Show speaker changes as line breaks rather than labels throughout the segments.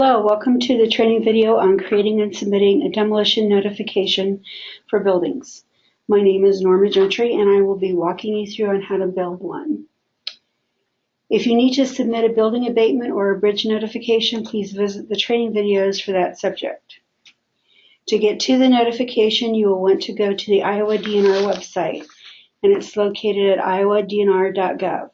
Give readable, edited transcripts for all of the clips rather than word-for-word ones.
Hello, welcome to the training video on creating and submitting a demolition notification for buildings. My name is Norma Gentry and I will be walking you through on how to build one. If you need to submit a building abatement or a bridge notification, please visit the training videos for that subject. To get to the notification, you will want to go to the Iowa DNR website, and it's located at iowadnr.gov.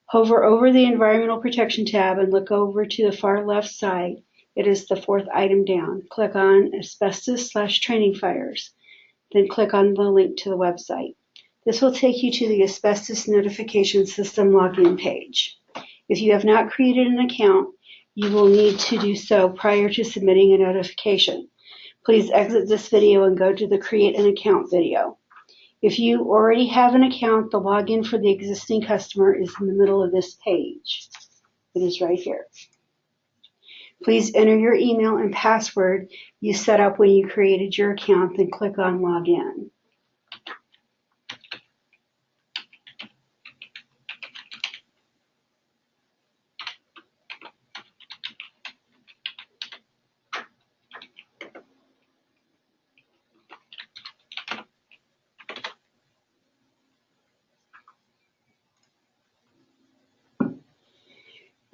Hover over the Environmental Protection tab and look over to the far left side. It is the fourth item down. Click on Asbestos/Training Fires. Then click on the link to the website. This will take you to the Asbestos Notification System login page. If you have not created an account, you will need to do so prior to submitting a notification. Please exit this video and go to the Create an Account video. If you already have an account, the login for the existing customer is in the middle of this page. It is right here. Please enter your email and password you set up when you created your account, then click on Login.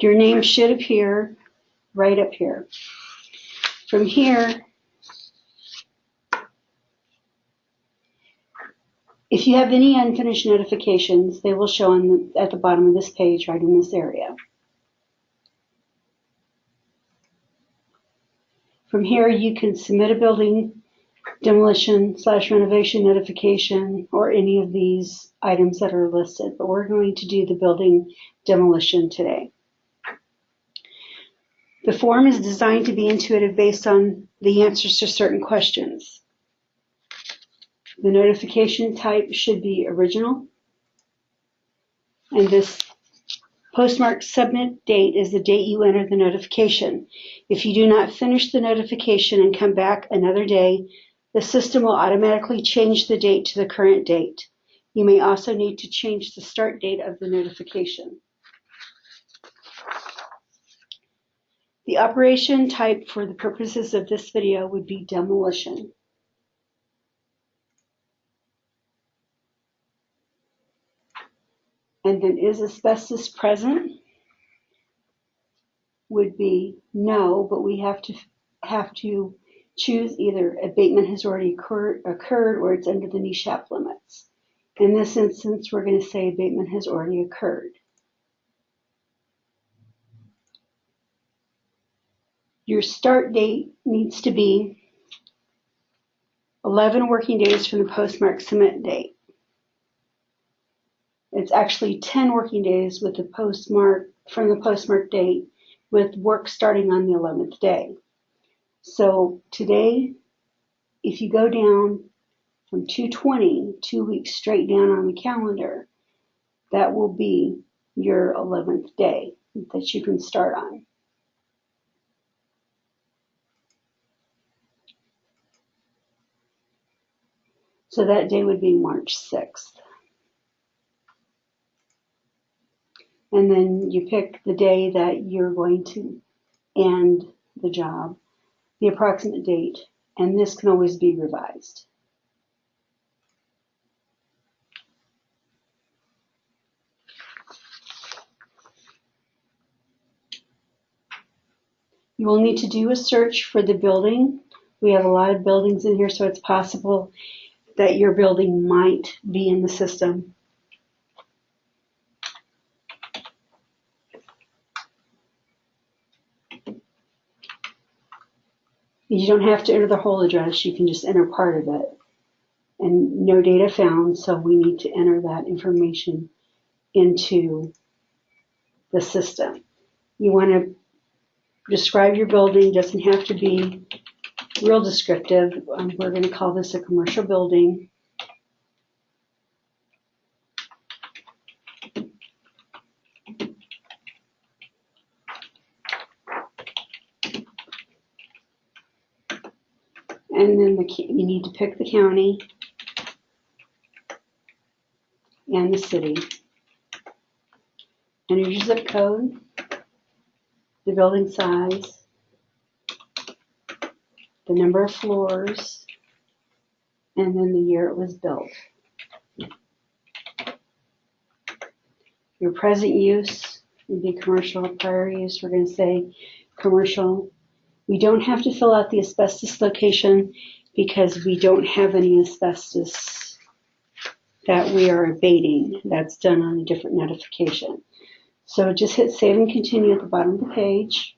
Your name should appear right up here. From here, if you have any unfinished notifications, they will show at the bottom of this page, right in this area. From here, you can submit a building demolition/renovation notification or any of these items that are listed, but we're going to do the building demolition today. The form is designed to be intuitive based on the answers to certain questions. The notification type should be original, and this postmark submit date is the date you enter the notification. If you do not finish the notification and come back another day, the system will automatically change the date to the current date. You may also need to change the start date of the notification. The operation type for the purposes of this video would be demolition. And then is asbestos present? Would be no, but we have to choose either abatement has already occurred or it's under the NESHAP limits. In this instance, we're going to say abatement has already occurred. Your start date needs to be 11 working days from the postmark submit date. It's actually 10 working days with the postmark from the postmark date, with work starting on the 11th day. So today, if you go down from 2/20, 2 weeks straight down on the calendar, that will be your 11th day that you can start on. So that day would be March 6th. And then you pick the day that you're going to end the job, the approximate date, and this can always be revised. You will need to do a search for the building. We have a lot of buildings in here, so it's possible that your building might be in the system. You don't have to enter the whole address, you can just enter part of it. And no data found, so we need to enter that information into the system. You want to describe your building, doesn't have to be real descriptive. We're going to call this a commercial building. And then you need to pick the county and the city. Enter your zip code, the building size, the number of floors, and then the year it was built. Your present use would be commercial. Prior use, we're going to say commercial. We don't have to fill out the asbestos location because we don't have any asbestos that we are abating. That's done on a different notification. So just hit save and continue at the bottom of the page.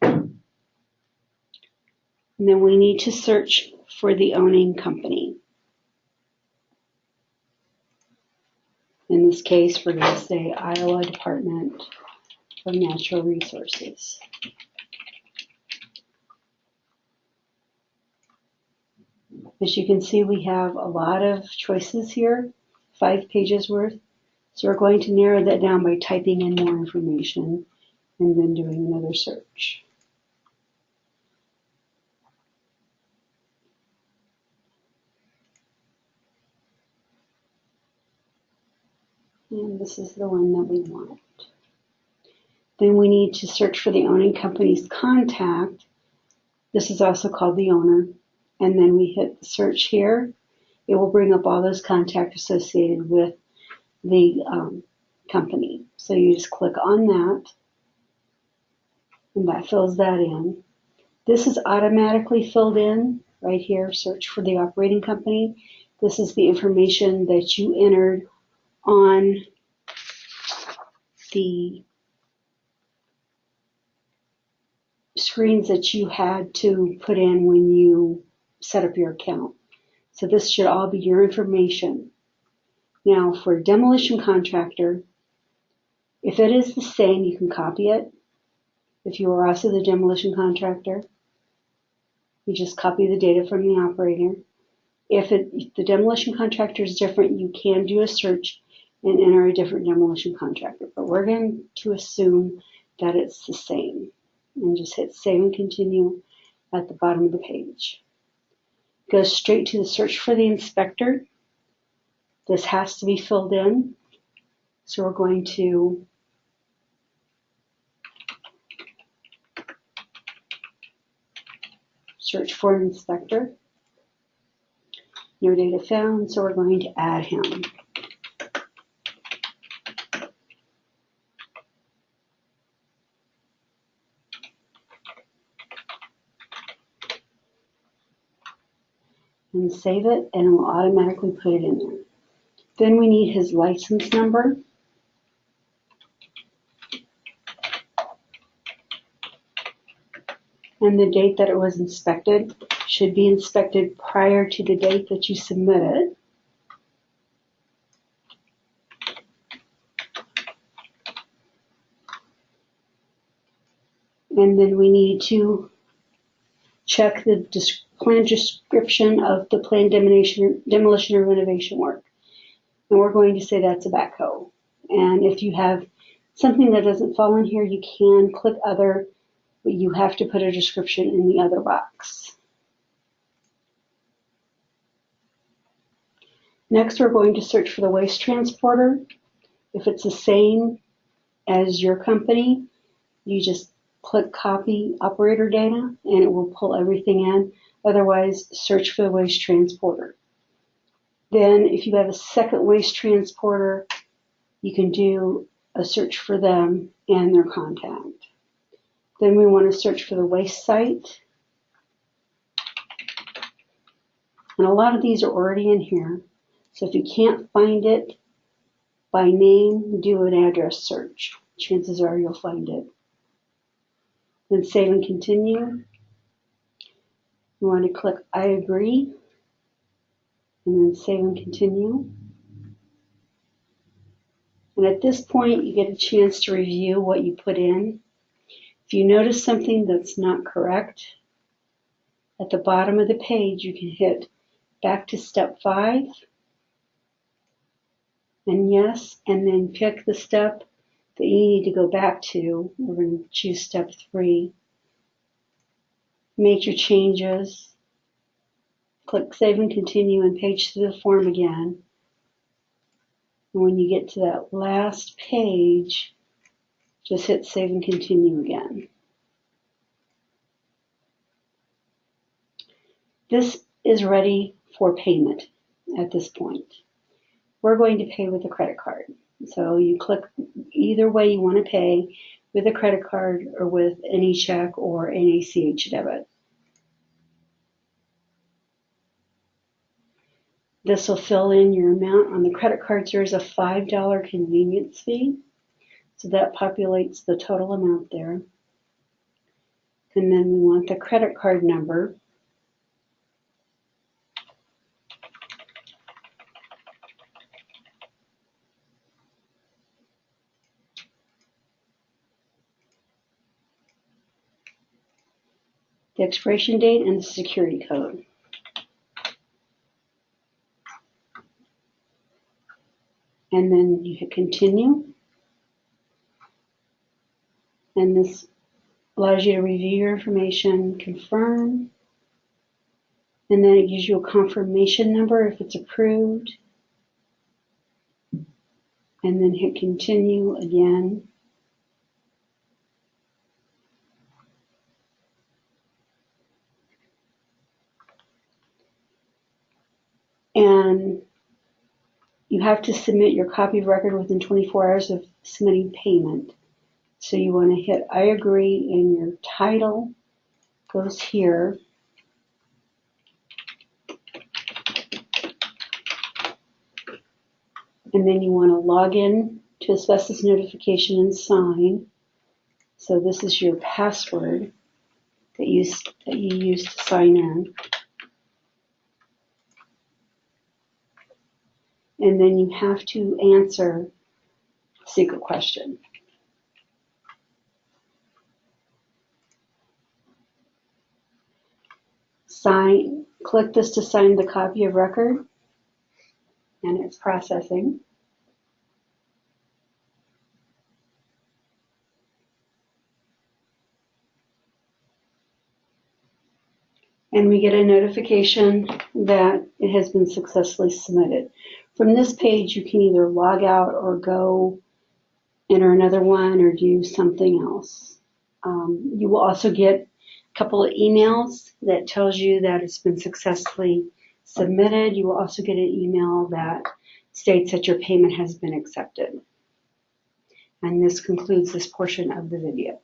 And then we need to search for the owning company. In this case, we're going to say Iowa Department of Natural Resources. As you can see, we have a lot of choices here, 5 pages worth. So we're going to narrow that down by typing in more information and then doing another search. And this is the one that we want. Then we need to search for the owning company's contact. This is also called the owner. And then we hit the search here. It will bring up all those contacts associated with the company. So you just click on that, and that fills that in. This is automatically filled in right here, search for the operating company. This is the information that you entered on the screens that you had to put in when you set up your account. So this should all be your information. Now for a demolition contractor, if it is the same, you can copy it. If you are also the demolition contractor, you just copy the data from the operator. If the demolition contractor is different, you can do a search and enter a different demolition contractor. But we're going to assume that it's the same. And just hit save and continue at the bottom of the page. Go straight to the search for the inspector. This has to be filled in. So we're going to search for an inspector. No data found, so we're going to add him. And save it, and it will automatically put it in there. Then we need his license number. And the date that it was inspected should be inspected prior to the date that you submit it. And then we need to check the plan description of the planned demolition or renovation work. And we're going to say that's a backhoe. And if you have something that doesn't fall in here, you can click other, but you have to put a description in the other box. Next, we're going to search for the waste transporter. If it's the same as your company, you just click copy operator data and it will pull everything in. Otherwise, search for the waste transporter. Then if you have a second waste transporter, you can do a search for them and their contact. Then we want to search for the waste site. And a lot of these are already in here. So if you can't find it by name, do an address search. Chances are you'll find it. Then save and continue. You want to click I agree, and then save and continue. And at this point, you get a chance to review what you put in. If you notice something that's not correct, at the bottom of the page, you can hit back to step 5, and yes, and then pick the step that you need to go back to. We're going to choose step 3. Make your changes. Click save and continue and page through the form again. And when you get to that last page, just hit save and continue again. This is ready for payment at this point. We're going to pay with a credit card. So you click either way you want to pay, with a credit card or with any check or an ACH debit. This will fill in your amount. On the credit cards, there is a $5 convenience fee. So that populates the total amount there. And then we want the credit card number. The expiration date and the security code. And then you hit continue. And this allows you to review your information, confirm, and then it gives you a confirmation number if it's approved. And then hit continue again. And you have to submit your copy of record within 24 hours of submitting payment. So you want to hit I agree, and your title goes here. And then you want to log in to Asbestos Notification and sign. So this is your password that you use to sign in. And then you have to answer a secret question. Click this to sign the copy of record, and it's processing. And we get a notification that it has been successfully submitted. From this page, you can either log out or go enter another one or do something else. You will also get a couple of emails that tells you that it's been successfully submitted. You will also get an email that states that your payment has been accepted. And this concludes this portion of the video.